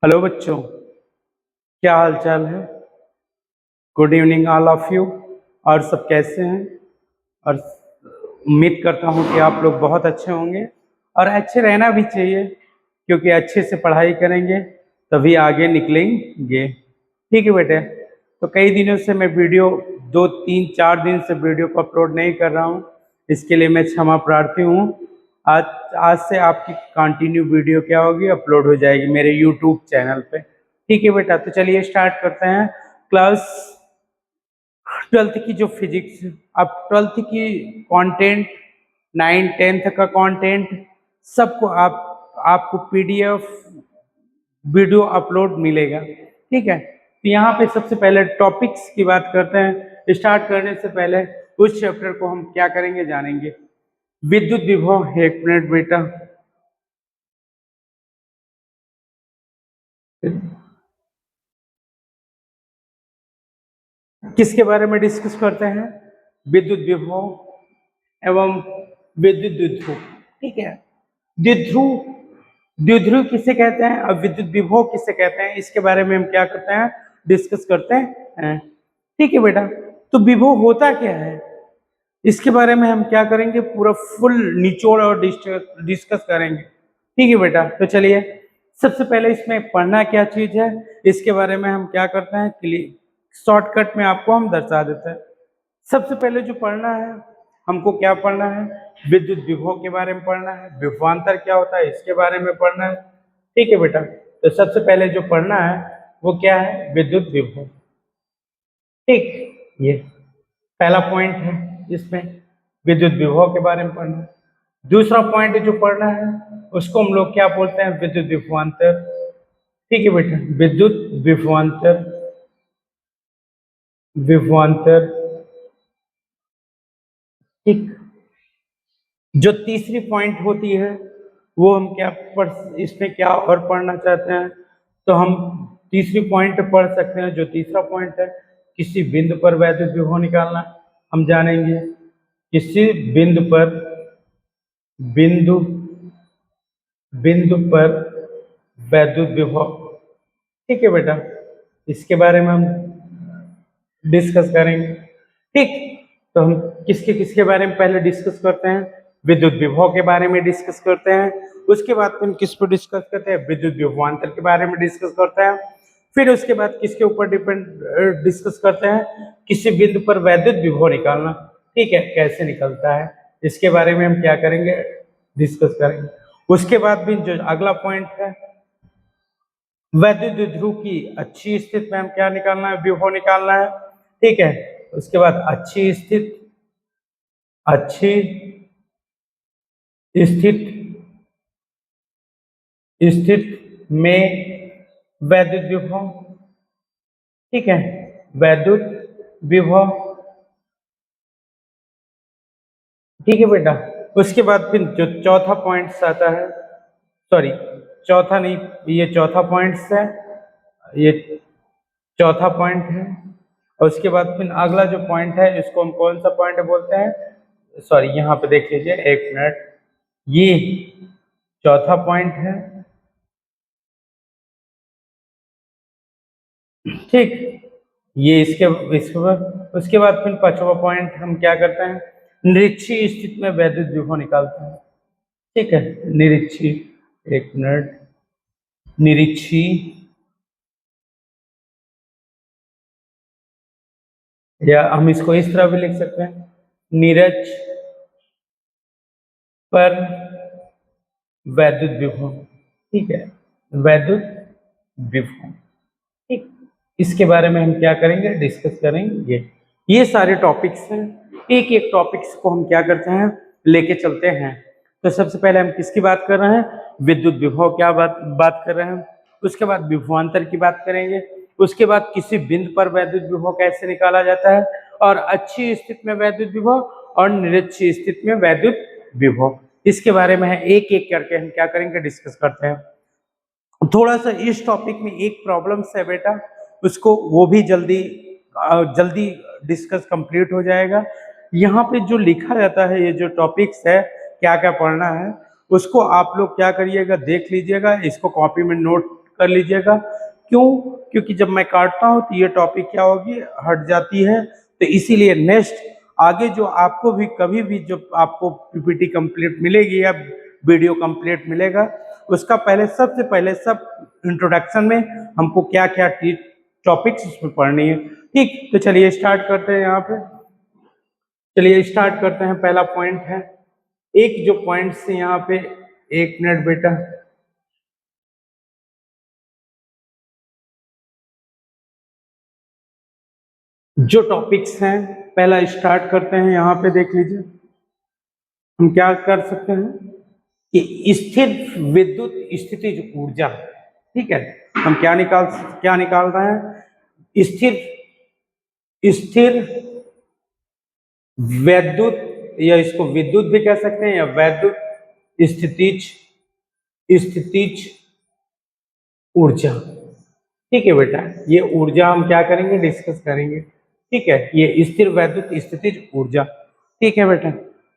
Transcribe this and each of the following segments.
Hello बच्चों, क्या हाल चाल है। Good evening all of you. और सब कैसे हैं? और उम्मीद करता हूं कि आप लोग बहुत अच्छे होंगे और अच्छे रहना भी चाहिए, क्योंकि अच्छे से पढ़ाई करेंगे तभी आगे निकलेंगे। ठीक है बेटे। तो कई दिनों से मैं वीडियो 2 3 4 दिन से वीडियो को अपलोड नहीं कर रहा हूँ, इसके लिए मैं क्षमा प्रार्थी हूँ। आज आज से आपकी कंटिन्यू वीडियो क्या होगी, अपलोड हो जाएगी मेरे यूट्यूब चैनल पे। ठीक है बेटा, तो चलिए स्टार्ट करते हैं। क्लास 12th की जो फिजिक्स, अब 12th की कंटेंट, 9 10th का कंटेंट सबको आपको पीडीएफ वीडियो अपलोड मिलेगा। ठीक है, तो यहाँ पे सबसे पहले टॉपिक्स की बात करते हैं। स्टार्ट करने से पहले उस चैप्टर को हम क्या करेंगे जानेंगे। विद्युत विभव, एक मिनट बेटा। किसके बारे में डिस्कस करते हैं? विद्युत विभव एवं विद्युत द्विध्रुव। ठीक है, द्विध्रुव द्विध्रुव किसे कहते हैं और विद्युत विभव किसे कहते हैं, इसके बारे में हम क्या करते हैं, डिस्कस करते हैं। ठीक है बेटा, तो विभव होता क्या है, इसके बारे में हम क्या करेंगे, पूरा फुल निचोड़ और डिस्कस करेंगे। ठीक है बेटा, तो चलिए सबसे पहले इसमें पढ़ना क्या चीज है, इसके बारे में हम क्या करते हैं, क्लियर शॉर्टकट में आपको हम दर्शा देते हैं। सबसे पहले जो पढ़ना है, हमको क्या पढ़ना है, विद्युत विभव के बारे में पढ़ना है। विभवांतर क्या होता है इसके बारे में पढ़ना है। ठीक है बेटा, तो सबसे पहले जो पढ़ना है वो क्या है, विद्युत विभव। ठीक, ये पहला पॉइंट है, इसमें विद्युत विभव के बारे में पढ़ना है। दूसरा पॉइंट जो पढ़ना है उसको हम लोग क्या बोलते हैं, विद्युत विभवांतर। ठीक है बेटा, विद्युत विभवांतर, विभवांतर। ठीक, जो तीसरी पॉइंट होती है वो हम क्या पढ़, इसमें क्या और पढ़ना चाहते हैं, तो हम तीसरी पॉइंट पढ़ सकते हैं। जो तीसरा पॉइंट है, किसी बिंदु पर वैद्युत विभव निकालना, हम जानेंगे। किसी बिंदु पर, बिंदु बिंदु पर वैद्युत विभव। ठीक है बेटा, इसके बारे में हम डिस्कस करेंगे। ठीक, तो हम किसके किसके बारे में पहले डिस्कस करते हैं, विद्युत विभव के बारे में डिस्कस करते हैं। उसके बाद फिर किस पर डिस्कस करते हैं, विद्युत विभवांतर के बारे में डिस्कस करते हैं। फिर उसके बाद किसके ऊपर डिपेंड डिस्कस करते हैं, किसी बिंदु पर वैद्युत विभव निकालना। ठीक है, कैसे निकलता है इसके बारे में हम क्या करेंगे, डिस्कस करेंगे। उसके बाद भी जो अगला पॉइंट है, वैद्युत द्विध्रुव की अच्छी स्थिति में हम क्या निकालना है, विभव निकालना है। ठीक है, उसके बाद अच्छी स्थिति, अच्छी स्थिति में वैद्युत विभव। ठीक है, वैद्युत विभव। ठीक है बेटा, उसके बाद फिर जो चौथा पॉइंट आता है, सॉरी चौथा नहीं, ये चौथा पॉइंट है, ये चौथा पॉइंट है। और उसके बाद फिर अगला जो पॉइंट है इसको हम कौन सा पॉइंट बोलते हैं, सॉरी यहाँ पे देख लीजिए एक मिनट, ये चौथा पॉइंट है। ठीक, ये इसके बाद उसके बाद फिर पांचवा पॉइंट हम क्या करते हैं, निरीक्षीय स्थिति में वैद्युत विभव निकालते हैं। ठीक है, निरीक्षीय, एक मिनट, निरीक्षीय, या हम इसको इस तरह भी लिख सकते हैं, नीरज पर वैद्युत विभव। ठीक है, वैद्युत विभव। ठीक, इसके बारे में हम क्या करेंगे, डिस्कस करेंगे। ये सारे टॉपिक्स हैं, एक एक टॉपिक्स को हम क्या करते हैं, लेके चलते हैं। तो सबसे पहले हम किसकी बात कर रहे हैं, विद्युत विभव क्या बात कर रहे हैं। उसके बाद विभवांतर की बात करेंगे। उसके बाद किसी बिंदु पर वैद्युत विभव कैसे निकाला जाता है, और अच्छी स्थिति में वैद्युत विभव और निरक्षीय स्थिति में वैद्युत विभव, इसके बारे में है एक एक करके हम क्या करेंगे, डिस्कस करते हैं। थोड़ा सा इस टॉपिक में एक प्रॉब्लम है बेटा, उसको वो भी जल्दी डिस्कस कंप्लीट हो जाएगा। यहाँ पे जो लिखा जाता है, ये जो टॉपिक्स है क्या क्या पढ़ना है, उसको आप लोग क्या करिएगा, देख लीजिएगा, इसको कॉपी में नोट कर लीजिएगा। क्यों? क्योंकि जब मैं काटता हूँ तो ये टॉपिक क्या होगी, हट जाती है। तो इसीलिए नेक्स्ट आगे जो आपको भी कभी भी जब आपको पीपीटी कंप्लीट मिलेगी या वीडियो कंप्लीट मिलेगा, उसका पहले सबसे पहले सब इंट्रोडक्शन में हमको क्या क्या टॉपिक्स उसमें पढ़नी है। ठीक, तो चलिए स्टार्ट करते हैं। यहाँ पे चलिए स्टार्ट करते हैं। पहला पॉइंट है, एक जो पॉइंट से यहाँ पे, एक मिनट बेटा, जो टॉपिक्स हैं पहला स्टार्ट करते हैं। यहाँ पे देख लीजिए, हम क्या कर सकते हैं कि स्थिर विद्युत स्थितिज ऊर्जा, ठीक है, हम क्या निकाल रहे हैं, स्थिर स्थिर वैद्युत, या इसको विद्युत भी कह सकते हैं, या वैद्युत स्थितिज स्थितिज ऊर्जा। ठीक है बेटा, ये ऊर्जा हम क्या करेंगे, डिस्कस करेंगे। ठीक है, ये स्थिर वैद्युत स्थितिज ऊर्जा। ठीक है बेटा,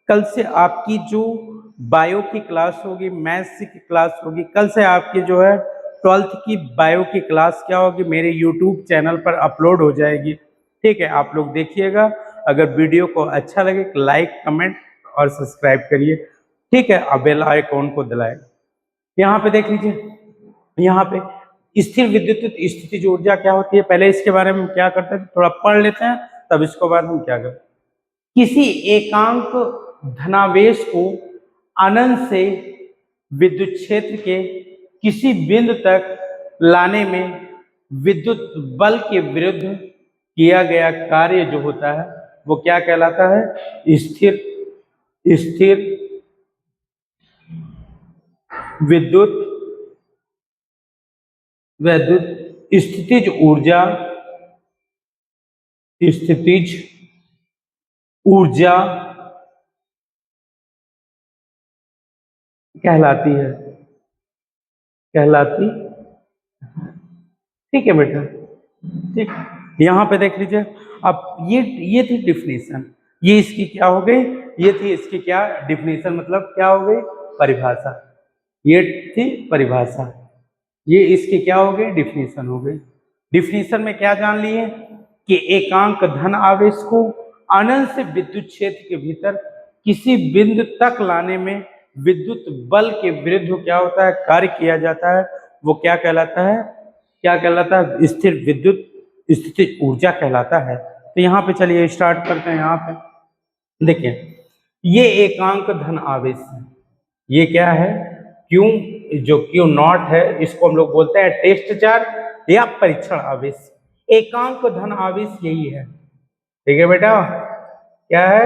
कल से आपकी जो बायो की क्लास होगी, मैथ्स की क्लास होगी, कल से आपकी जो है 12th की बायो की क्लास क्या होगी, मेरे यूट्यूब चैनल पर अपलोड हो जाएगी। ठीक है, आप लोग देखिएगा। अगर वीडियो को अच्छा लगे तो लाइक, कमेंट और सब्सक्राइब करिए। ठीक है, अब बेल आइकॉन को दबाएं। यहाँ पे देख लीजिए, यहाँ पे स्थिर विद्युत स्थितिज ऊर्जा क्या होती है, पहले इसके बारे में क्या करते हैं थोड़ा पढ़ लेते हैं, तब इसके बाद हम क्या करते हैं। किसी एकांक धनावेश को अनंत से विद्युत क्षेत्र के किसी बिंदु तक लाने में विद्युत बल के विरुद्ध किया गया कार्य जो होता है वो क्या कहलाता है, स्थिर स्थिर विद्युत वैद्युत स्थितिज ऊर्जा स्थितिज ऊर्जा कहलाती है, कहलाती। ठीक है बेटा, ठीक। यहाँ पे देख लीजिए, अब ये थी डिफिनीशन, ये इसकी क्या हो गई, ये थी इसकी क्या डिफिनीशन, मतलब क्या हो गई, परिभाषा। ये थी परिभाषा, ये इसकी क्या हो गई, डिफिनीशन हो गई। डिफिनीशन में क्या जान लिए कि एकांक धन आवेश को अनंत से विद्युत क्षेत्र के भीतर किसी बिंदु तक लाने में विद्युत बल के विरुद्ध क्या होता है, कार्य किया जाता है, वो क्या कहलाता है, क्या कहलाता है, स्थिर विद्युत स्थितिज ऊर्जा कहलाता है। तो यहाँ पे चलिए स्टार्ट करते हैं। यहाँ पे देखिए, ये एकांक धन आवेश है, ये क्या है, क्यों, जो क्यू नॉट है, इसको हम लोग बोलते हैं टेस्ट चार्ज या परीक्षण आवेश। एकांक धन आवेश यही है। ठीक है बेटा, क्या है,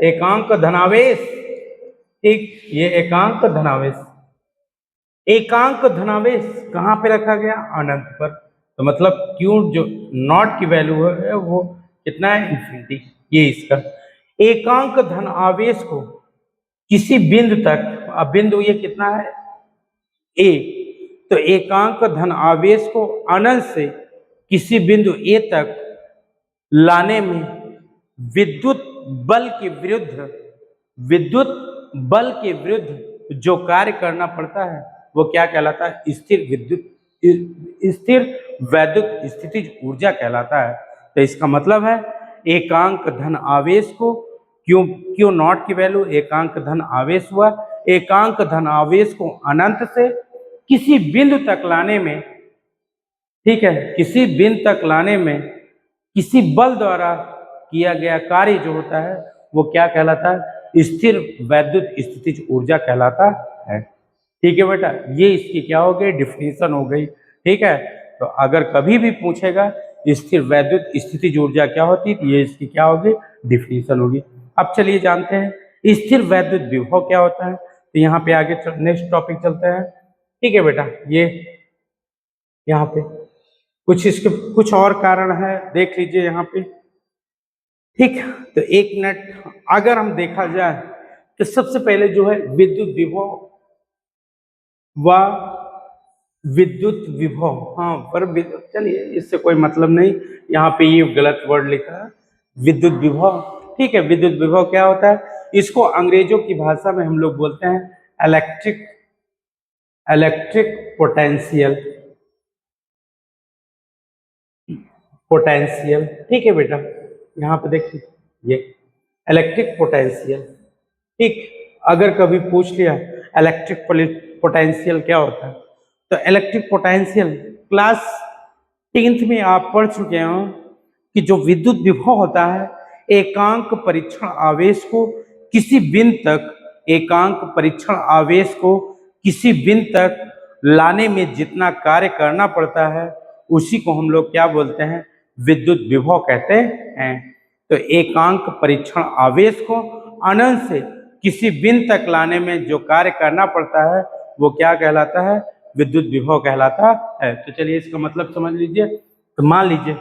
एकांक धनावेश। ठीक, ये एकांक धनावेश, एकांक धनावेश कहाँ पे रखा गया, अनंत पर। तो मतलब क्यू जो नॉट की वैल्यू है वो कितना है, इन्फिनिटी। ये इसका एकांक धन आवेश को किसी बिंदु तक, अब बिंदु ये कितना है, ए, तो एकांक धन आवेश को अनंत से किसी बिंदु ए तक लाने में विद्युत बल के विरुद्ध, विद्युत बल के विरुद्ध जो कार्य करना पड़ता है वो क्या कहलाता है, स्थिर वैद्युत स्थितिज ऊर्जा कहलाता है। तो इसका मतलब है एकांक धन आवेश को, क्यों नॉट की वैल्यू एकांक धन आवेश हुआ, एकांक धन आवेश को अनंत से किसी बिंदु तक लाने में, ठीक है, किसी बिंदु तक लाने में किसी बल द्वारा किया गया कार्य जो होता है वो क्या कहलाता है, स्थिर वैद्युत स्थितिज ऊर्जा कहलाता है। ठीक है बेटा, ये इसकी क्या हो गई, डिफिनीशन हो गई। ठीक है, तो अगर कभी भी पूछेगा स्थिर वैद्युत स्थितिज ऊर्जा क्या होती है, तो ये इसकी क्या होगी, डिफिनीशन होगी। अब चलिए जानते हैं स्थिर वैद्युत विभव क्या होता है। तो यहाँ पे आगे नेक्स्ट टॉपिक चलते हैं। ठीक है बेटा, ये यहाँ पे कुछ इसके कुछ और कारण है, देख लीजिए यहाँ पे। ठीक, तो एक मिनट, अगर हम देखा जाए तो सबसे पहले जो है विद्युत विभव व विद्युत विभव, हाँ पर चलिए इससे कोई मतलब नहीं, यहाँ पे ये गलत वर्ड लिखा है, विद्युत विभव। ठीक है, विद्युत विभव क्या होता है, इसको अंग्रेजों की भाषा में हम लोग बोलते हैं इलेक्ट्रिक पोटेंशियल। पोटेंशियल। ठीक है बेटा, यहाँ पे देखिए ये इलेक्ट्रिक पोटेंशियल। ठीक, अगर कभी पूछ लिया इलेक्ट्रिक पोटेंशियल क्या होता है, तो इलेक्ट्रिक पोटेंशियल क्लास 10th में आप पढ़ चुके हो कि जो विद्युत विभव होता है, एकांक परीक्षण आवेश को किसी बिंदु तक, एकांक परीक्षण आवेश को किसी बिंदु तक लाने में जितना कार्य करना पड़ता है, उसी को हम लोग क्या बोलते हैं, विद्युत विभव कहते हैं। तो एकांक परीक्षण आवेश को अनंत से किसी बिंदु तक लाने में जो कार्य करना पड़ता है, वो क्या कहलाता है, विद्युत विभव कहलाता है। तो चलिए इसका मतलब समझ लीजिए। तो मान लीजिए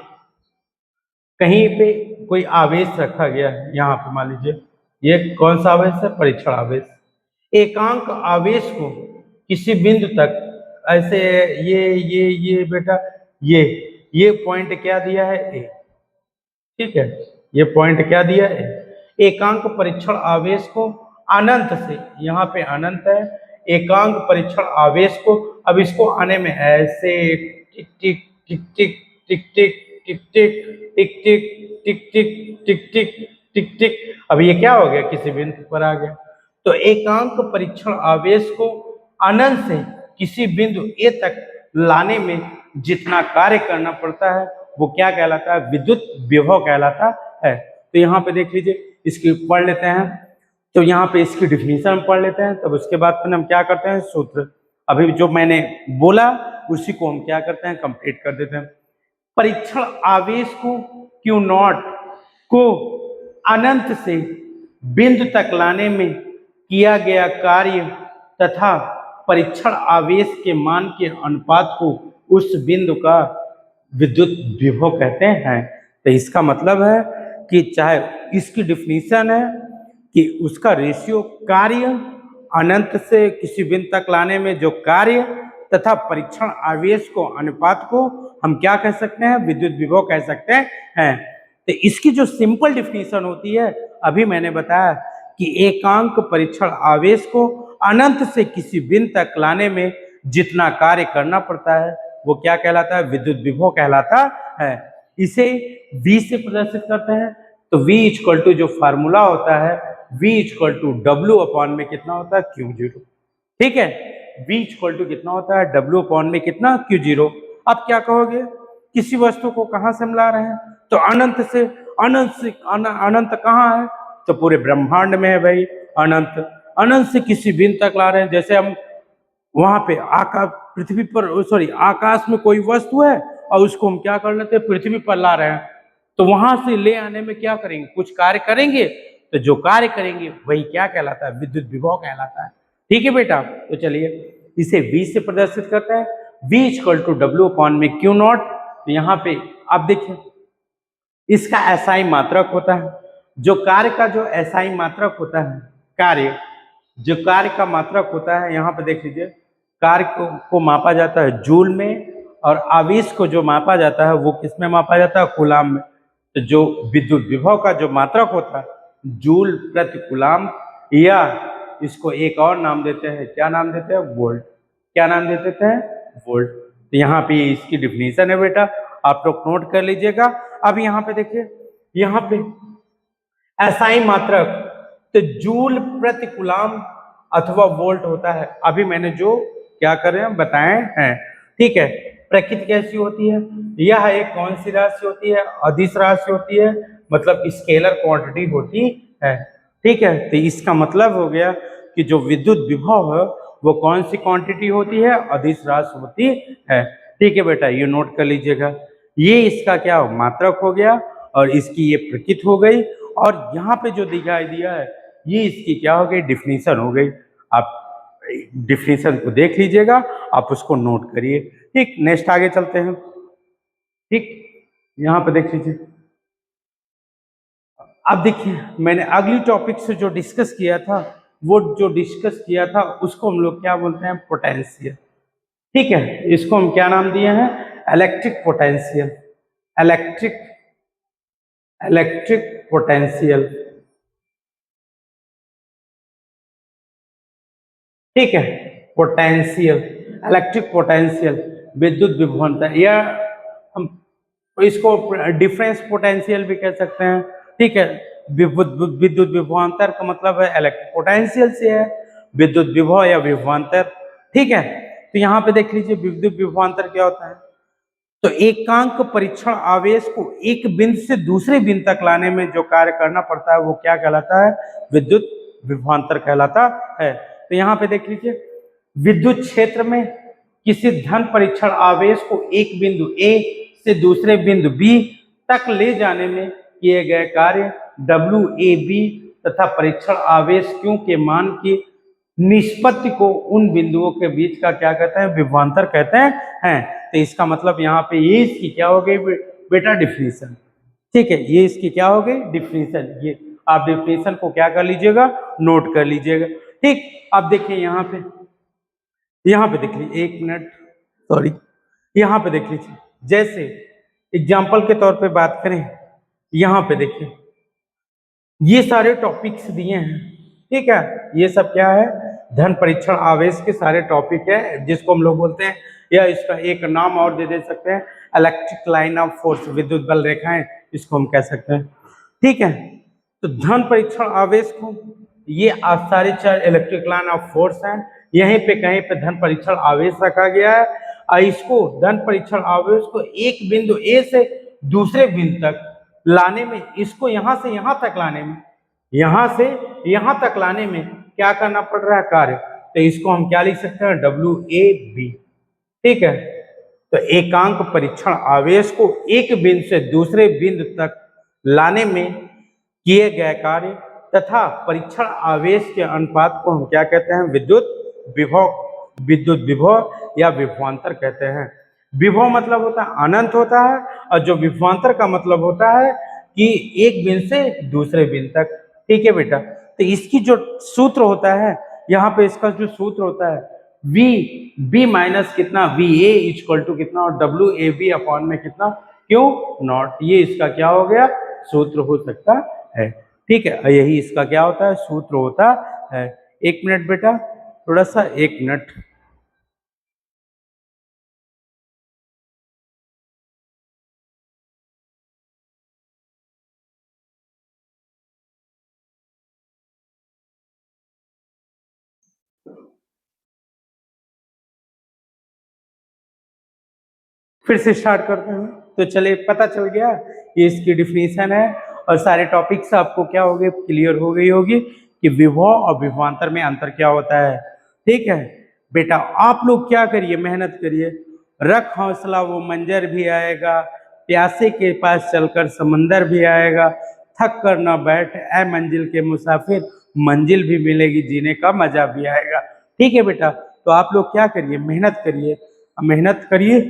कहीं पे कोई आवेश रखा गया है, यहाँ पे मान लीजिए ये कौन सा आवेश है, परीक्षण आवेश। एकांक आवेश को किसी बिंदु तक ऐसे, ये बेटा ये पॉइंट क्या दिया है, ए। ठीक है, ये पॉइंट क्या दिया है, एकांक परीक्षण आवेश को अनंत से, यहाँ पे अनंत है, एकांक परीक्षण आवेश को, अब इसको आने में ऐसे टिक टिक टिक टिक टिक टिक टिक टिक टिक टिक टिक टिक टिक टिक टिक टिक, अब ये क्या हो गया, किसी बिंदु पर आ गया। तो एकांक परीक्षण आवेश को अनंत से किसी बिंदु ए तक लाने में जितना कार्य करना पड़ता है, वो क्या कहलाता है, विद्युत विभव कहलाता है। तो यहाँ पे देख लीजिए, इसकी पढ़ लेते हैं। तो यहाँ पे इसकी डिफिनीशन पढ़ लेते हैं, तब उसके बाद फिर हम क्या करते हैं, सूत्र अभी जो मैंने बोला उसी को हम क्या करते हैं, कंप्लीट कर देते हैं। परीक्षण आवेश को क्यू नॉट को अनंत से बिंदु तक लाने में किया गया कार्य तथा परीक्षण आवेश के मान के अनुपात को उस बिंदु का विद्युत विभव कहते हैं। तो इसका मतलब है कि चाहे इसकी डिफिनीशन है कि उसका रेशियो, कार्य अनंत से किसी बिंदु तक लाने में जो कार्य तथा परीक्षण आवेश को, अनुपात को हम क्या कह सकते हैं, विद्युत विभव कह सकते हैं। तो इसकी जो सिंपल डिफिनीशन होती है, अभी मैंने बताया कि एकांक परीक्षण आवेश को अनंत से किसी बिंदु तक लाने में जितना कार्य करना पड़ता है, वो क्या कहलाता है, विद्युत विभव कहलाता है। इसे V से प्रदर्शित करते हैं। तो V इक्वल टू जो फार्मूला होता है, V equal to W upon में कितना होता है, Q0। ठीक है, V इक्वल टू कितना होता है, W अपॉन में कितना, Q0। अब क्या कहोगे, किसी वस्तु को कहां से हम ला रहे हैं, तो अनंत से। अनंत कहाँ है, तो पूरे ब्रह्मांड में है भाई। अनंत से किसी बिंदु तक ला रहे हैं। जैसे हम वहां पे पृथ्वी पर, सॉरी, आकाश में कोई वस्तु है और उसको हम क्या कर लेते हैं, पृथ्वी पर ला रहे हैं। तो वहां से ले आने में क्या करेंगे, कुछ कार्य करेंगे। तो जो कार्य करेंगे वही क्या कहलाता है, विद्युत विभव कहलाता है। ठीक है बेटा, तो चलिए इसे V से प्रदर्शित करते हैं। V equal to W upon में Q0। तो यहाँ पे आप देखिए, इसका SI मात्रक होता है। जो कार्य का जो SI मात्रक होता है, जो कार्य का मात्रक होता है, यहाँ पे देख लीजिए, कार्य को मापा जाता है जूल में, और आवेश को जो मापा जाता है वो किस में मापा जाता है, कूलाम में। तो जो विद्युत विभव का जो मात्रक होता है, जूल प्रति कूलाम, या इसको एक और नाम देते हैं, क्या नाम देते हैं, वोल्ट। क्या नाम दे देते हैं, वोल्ट। तो यहाँ पे इसकी डिफिनीशन है बेटा, आप लोग नोट कर लीजिएगा। अब यहाँ पे देखिए, यहाँ पे SI मात्रक तो जूल प्रति कूलाम अथवा वोल्ट होता है। अभी मैंने जो क्या कर रहे हैं बताए हैं। ठीक है, प्रकृति कैसी होती है, यह एक कौन सी राशि होती है, अदिश राशि होती है, मतलब स्केलर क्वांटिटी होती है। ठीक है, तो इसका मतलब हो गया कि जो विद्युत विभव है वो कौन सी क्वांटिटी होती है, अदिश राशि होती है। ठीक है बेटा, ये नोट कर लीजिएगा। ये इसका क्या हो, मात्रक हो गया, और इसकी ये प्रकृति हो गई, और यहाँ पे जो दिखाई दिया है ये इसकी क्या हो गई, डिफिनीशन हो गई। आप डिफिनीशन को देख लीजिएगा, आप उसको नोट करिए। ठीक, नेक्स्ट आगे चलते हैं। ठीक, यहाँ पे देख लीजिए। अब देखिए, मैंने अगली टॉपिक से जो डिस्कस किया था, वो जो डिस्कस किया था उसको हम लोग क्या बोलते हैं, पोटेंशियल। ठीक है, इसको हम क्या नाम दिए हैं, electric potential. Electric electric potential. ठीक है, पोटेंशियल, इलेक्ट्रिक पोटेंशियल, विद्युत विभवांतर, या हम तो इसको डिफरेंस पोटेंशियल भी कह सकते हैं, ठीक है। विद्युत विभवांतर का मतलब है इलेक्ट्रिक पोटेंशियल से है विद्युत विभव या विभवांतर, ठीक है। तो यहाँ पे देख लीजिए विद्युत विभवांतर क्या होता है। तो एकांक परीक्षण आवेश को एक बिंदु से दूसरे बिंदु तक लाने में जो कार्य करना पड़ता है वो क्या कहलाता है, विद्युत विभवांतर कहलाता है। तो यहाँ पे देख लीजिए विद्युत क्षेत्र में किसी धन परीक्षण आवेश को एक बिंदु ए से दूसरे बिंदु बी तक ले जाने में किए गए कार्य WAB तथा परीक्षण आवेश Q के मान की निष्पत्ति को उन बिंदुओं के बीच का क्या कहते हैं, विभवांतर कहते हैं। तो इसका मतलब यहाँ पे ये इसकी क्या हो गई बेटा, डिफिनीशन, ठीक है। ये इसकी क्या हो गई, डिफिनीशन। ये आप डिफिनीशन को क्या कर लीजिएगा, नोट कर लीजिएगा, ठीक। अब देखिए यहाँ पे देख लीजिए, एक मिनट सॉरी, यहाँ पे देख लीजिए, जैसे एग्जाम्पल के तौर पे बात करें, यहाँ पे देखिए ये सारे टॉपिक्स दिए हैं, ठीक है। ये सब क्या है, धन परीक्षण आवेश के सारे टॉपिक है, जिसको हम लोग बोलते हैं, या इसका एक नाम और दे सकते हैं, इलेक्ट्रिक लाइन ऑफ फोर्स, विद्युत बल रेखाएं, इसको हम कह सकते हैं, ठीक है। तो धन परीक्षण आवेश को ये सारे चार इलेक्ट्रिक लाइन ऑफ फोर्स हैं, यहीं पे कहीं पे धन परीक्षण आवेश रखा गया है, और इसको धन परीक्षण आवेश को एक बिंदु ए से दूसरे बिंदु तक लाने में, इसको यहां से यहां तक लाने में, यहां से यहां तक लाने में क्या करना पड़ रहा है, कार्य। तो इसको हम क्या लिख सकते हैं, WAB, ठीक है। तो एकांक परीक्षण आवेश को एक बिंदु से दूसरे बिंदु तक लाने में किए गए कार्य तथा परीक्षण आवेश के अनुपात को हम क्या कहते हैं, विद्युत विभव या विभवांतर कहते हैं। विभव मतलब होता है अनंत होता है, और जो विभवांतर का मतलब होता है कि एक बिंदु से दूसरे बिंदु तक, ठीक है बेटा। तो इसकी जो सूत्र होता है, यहाँ पे इसका जो सूत्र होता है, VB माइनस कितना, VA इक्वल टू कितना, और WAB अपॉन में कितना, क्यों नॉट, ये इसका क्या हो गया, सूत्र हो सकता है, ठीक है। यही इसका क्या होता है, सूत्र होता है। एक मिनट बेटा, थोड़ा सा एक मिनट, फिर से स्टार्ट करते हैं। तो चलिए पता चल गया, ये इसकी डिफिनीशन है, और सारे टॉपिक्स आपको क्या हो गए, क्लियर हो गई होगी कि विभव और विभवांतर में अंतर क्या होता है, ठीक है बेटा। आप लोग क्या करिए, मेहनत करिए, रख हौसला वो मंजर भी आएगा, प्यासे के पास चलकर समंदर भी आएगा, थक कर ना बैठ ऐ मंजिल के मुसाफिर, मंजिल भी मिलेगी, जीने का मजा भी आएगा, ठीक है बेटा। तो आप लोग क्या करिए, मेहनत करिए, मेहनत करिए,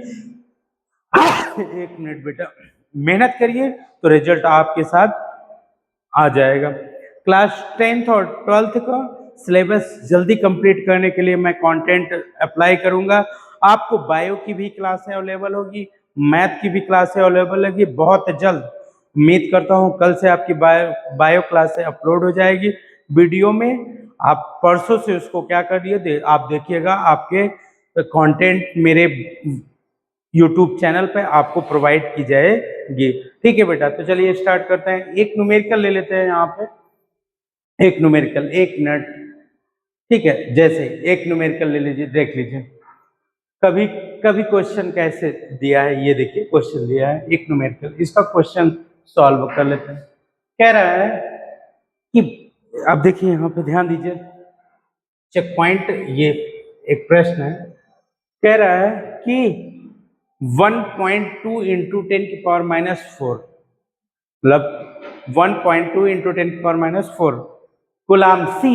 एक मिनट बेटा, मेहनत करिए तो रिजल्ट आपके साथ आ जाएगा। क्लास 10th और 12th का सिलेबस जल्दी कंप्लीट करने के लिए मैं कंटेंट अप्लाई करूंगा। आपको बायो की भी क्लासें अवेलेबल होगी, मैथ की भी क्लासें अवेलेबल होगी बहुत जल्द। उम्मीद करता हूं कल से आपकी बायो क्लासें अपलोड हो जाएगी वीडियो में। आप परसों से उसको क्या कर दिए, आप देखिएगा, आपके कंटेंट मेरे यूट्यूब चैनल पे आपको प्रोवाइड की जाएगी, ठीक है बेटा। तो चलिए स्टार्ट करते हैं। एक न्यूमेरिकल ले लेते हैं यहाँ पे, एक न्यूमेरिकल, एक मिनट, ठीक है। जैसे एक न्यूमेरिकल ले लीजिए, देख लीजिए कभी कभी क्वेश्चन कैसे दिया है, ये देखिए क्वेश्चन दिया है एक न्यूमेरिकल, इसका क्वेश्चन सॉल्व कर लेते हैं। कह रहा है कि, अब देखिए यहाँ पे ध्यान दीजिए, चेक पॉइंट, ये एक प्रश्न है, कह रहा है कि 1.2 इंटू 10⁻⁻⁴, मतलब 1.2 इंटू 10⁻⁻⁴ कूलाम सी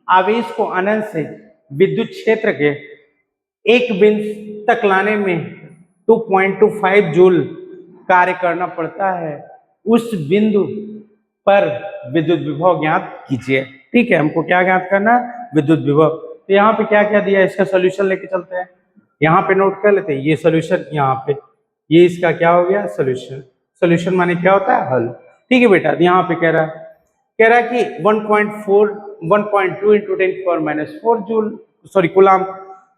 आवेश को अनंत से विद्युत क्षेत्र के एक बिंदु तक लाने में 2.25 जूल कार्य करना पड़ता है, उस बिंदु पर विद्युत विभव ज्ञात कीजिए, ठीक है। हमको क्या ज्ञात करना है, विद्युत विभव। तो यहाँ पे क्या क्या दिया है, इसका सोल्यूशन लेके चलते हैं, यहाँ पे नोट कर लेते हैं, ये सोल्यूशन यहाँ पे, ये इसका क्या हो गया, सोल्यूशन। सोल्यूशन माने क्या होता है, हल, ठीक है बेटा। यहाँ पे कह रहा है कि 1.2 इंटू 10⁻⁴ जूल, सॉरी कूलाम।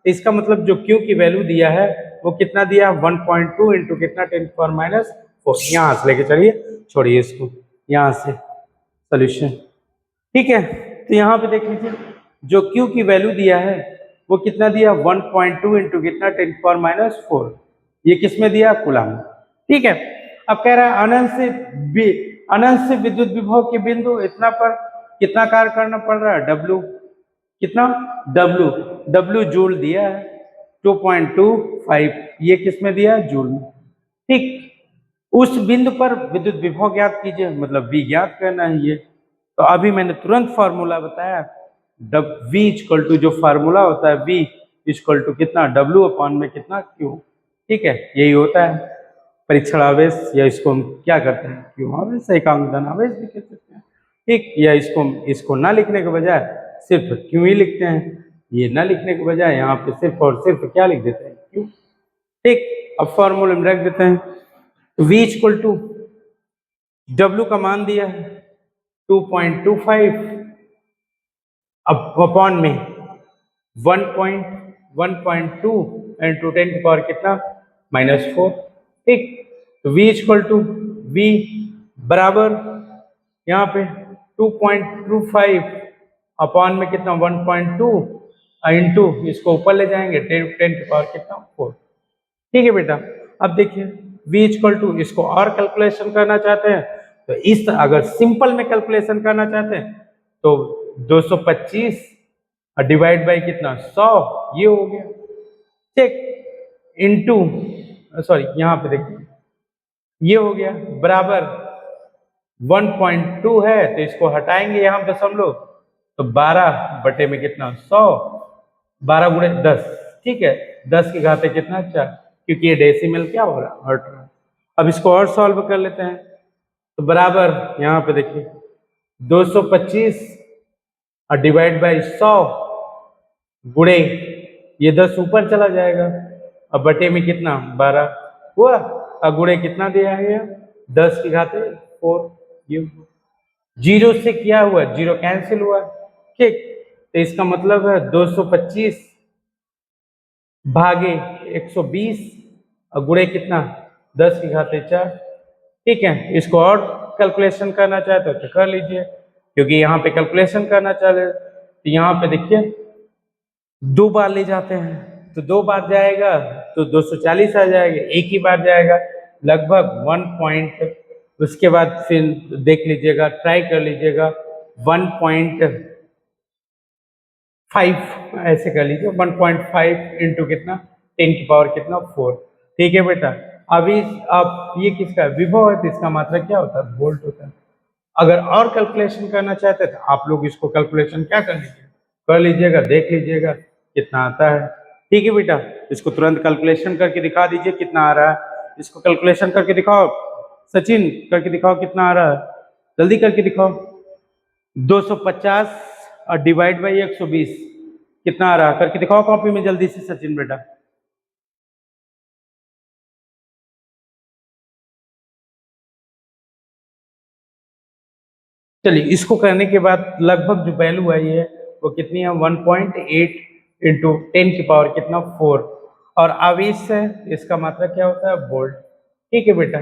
इसका मतलब जो Q की वैल्यू दिया है वो कितना दिया, 1.2 इंटू कितना 10⁻⁴ 4। यहाँ से लेके चलिए, छोड़िए इसको, यहाँ से सोल्यूशन। ठीक है, तो यहाँ पे देख लीजिए जो Q की वैल्यू दिया है वो कितना दिया, 1.2 इंटू कितना 10⁻⁴। ये किसमें दिया, कूलम। ठीक है, अब कह रहा है अनंत से विद्युत विभव के बिंदु इतना पर कितना कार्य करना पड़ रहा है, W कितना, W जूल दिया है 2.25, ये किसमें दिया है, जूल में। ठीक, उस बिंदु पर विद्युत विभव ज्ञात कीजिए, मतलब V ज्ञात करना है ये। तो अभी मैंने तुरंत फॉर्मूला बताया, V इक्वल टू जो फार्मूला होता है V इक्वल टू कितना, W अपॉन में कितना Q। ठीक है, यही होता है परीक्षण आवेश, या इसको हम क्या करते हैं, Q आवेश, एकांक धन आवेश भी कह सकते हैं। ठीक, या इसको ना लिखने के बजाय सिर्फ Q ही लिखते हैं, ये ना लिखने के बजाय यहाँ पे सिर्फ और सिर्फ क्या लिख देते हैं, Q। ठीक, अब फॉर्मूले में रख देते हैं, V इक्वल टू W का मान दिया है 2.25 अपॉन में 1.2 इंटू 10 की पावर कितना, -4। ठीक, तो V इक्वल टू V बराबर यहाँ पे 2.25 अपॉन में कितना 1.2 इंटू इसको ऊपर ले जाएंगे 10 की पावर कितना 4। ठीक है बेटा, अब देखिए V इक्वल टू, इसको और कैलकुलेशन करना चाहते हैं तो इस तरह, अगर सिंपल में कैलकुलेशन करना चाहते हैं तो 225 डिवाइड बाई कितना 100, ये हो गया। ठीक, इनटू सॉरी यहाँ पे देखिए ये हो गया, बराबर 1.2 है तो इसको हटाएंगे यहाँ दशमलव, तो 12 बटे में कितना 100, 12 गुणे 10। ठीक है, 10 की घाते कितना 4, क्योंकि ये डेसिमल क्या हो रहा है, हट रहा है। अब इसको और सॉल्व कर लेते हैं, तो बराबर यहाँ पे देखिए 225 और डिवाइड बाई 100 गुणे ये 10 ऊपर चला जाएगा, अब बटे में कितना 12 हुआ, और गुणे कितना दिया है 10 की घाते 4। ये जीरो से क्या हुआ, जीरो कैंसिल हुआ। ठीक, तो इसका मतलब है 225 भागे 120 और गुणे कितना 10 की घाते 4। ठीक है, इसको और कैलकुलेशन करना चाहते हो तो कर लीजिए, क्योंकि यहाँ पे कैलकुलेशन करना चाह रहे तो यहाँ पे देखिए 2 बार ले जाते हैं तो 2 बार जाएगा तो 240 आ जाएगा, एक ही बार जाएगा लगभग 1 पॉइंट, उसके बाद फिर देख लीजिएगा, ट्राई कर लीजिएगा 1.5 ऐसे कर लीजिए, 1.5 इंटू कितना 10 की पावर कितना 4। ठीक है बेटा, अभी अब ये किसका विभव है तो इसका मात्रक क्या होता है, वोल्ट होता है। अगर और कैलकुलेशन करना चाहते हैं तो आप लोग इसको कैलकुलेशन क्या कर लीजिए, कर लीजिएगा, देख लीजिएगा कितना आता है। ठीक है बेटा, इसको तुरंत कैलकुलेशन करके दिखा दीजिए कितना आ रहा है, इसको कैलकुलेशन करके दिखाओ सचिन, करके दिखाओ कितना आ रहा है, जल्दी करके दिखाओ। 250 और डिवाइड बाई 120 कितना आ रहा है, करके दिखाओ कॉपी में जल्दी से सचिन बेटा। चलिए, इसको करने के बाद लगभग जो वैल्यू आई है वो कितनी है, 1.8 इंटू 10 की पावर कितना 4, और आवेश है इसका मात्रक क्या होता है, वोल्ट। ठीक है बेटा,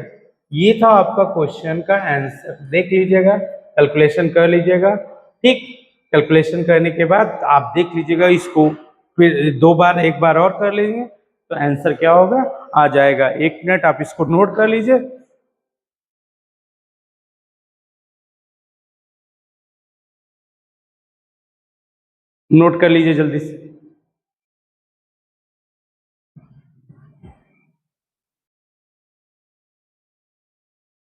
ये था आपका क्वेश्चन का आंसर, देख लीजिएगा, कैलकुलेशन कर लीजिएगा। ठीक, कैलकुलेशन करने के बाद आप देख लीजिएगा इसको, फिर 2 बार, एक बार और कर लेंगे तो आंसर क्या होगा, आ जाएगा। 1 मिनट आप इसको नोट कर लीजिए। नोट कर लीजिए जल्दी से।